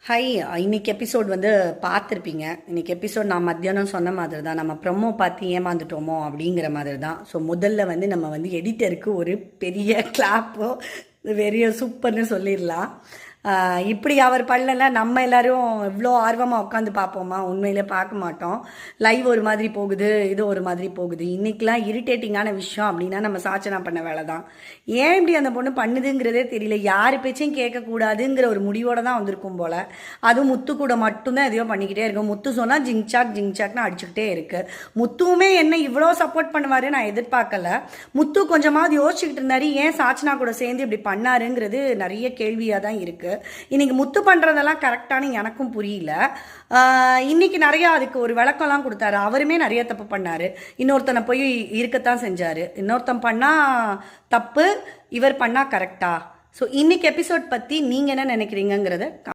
High. இன்னைக்கு episode வந்து பார்த்துருப்பீங்க. இன்னைக்கு எபிசோட் நான் மத்தியானம் சொன்ன மாதிரி தான், நம்ம ப்ரொமோ பார்த்து ஏமாந்துட்டோமோ அப்படிங்கிற மாதிரி தான். ஸோ முதல்ல வந்து நம்ம வந்து எடிட்டருக்கு ஒரு பெரிய கிளாப்போ பெரிய சூப்பர்னு சொல்லிடலாம். இப்படி அவர் பண்ணல, நம்ம எல்லாரும் இவ்வளோ ஆர்வமாக உட்காந்து பார்ப்போமா? உண்மையிலே பார்க்க மாட்டோம். லைவ் ஒரு மாதிரி போகுது, இது ஒரு மாதிரி போகுது. இன்றைக்கெலாம் இரிட்டேட்டிங்கான விஷயம் அப்படின்னா நம்ம சாச்சனா பண்ண வேலை தான். ஏன் இப்படி அந்த பொண்ணு பண்ணுதுங்கிறதே தெரியல. யார் பேச்சையும் கேட்கக்கூடாதுங்கிற ஒரு முடிவோடு தான் வந்திருக்கும் போல். அதுவும் முத்து கூட மட்டும்தான் எதையோ பண்ணிக்கிட்டே இருக்கும். முத்து சொன்னால் ஜிங்சாக்னு அடிச்சுக்கிட்டே இருக்குது. முத்துவுமே என்ன இவ்வளோ சப்போர்ட் பண்ணுவார் நான் எதிர்பார்க்கல. முத்து கொஞ்சமாவது யோசிச்சுக்கிட்டு இருந்தாரு, ஏன் சாச்சனா கூட சேர்ந்து இப்படி பண்ணாருங்கிறது நிறைய கேள்வியாக தான் இருக்குது. இன்னைக்கு முத்து பண்றதெல்லாம் கரெக்டானு எனக்கும் புரியல. இன்னைக்கு நிறைய அதுக்கு ஒரு விளக்கம்லாம் கொடுத்தாரு. அவருமே நிறைய தப்பு பண்ணாரு. இன்னொருத்தனை போய் இருக்கத்தான் செஞ்சாரு. இன்னொருத்தன் பண்ணா தப்பு, இவர் பண்ணா கரெக்டா? ஸோ இன்னைக்கு எபிசோட் பத்தி நீங்க என்ன நினைக்கிறீங்கிறத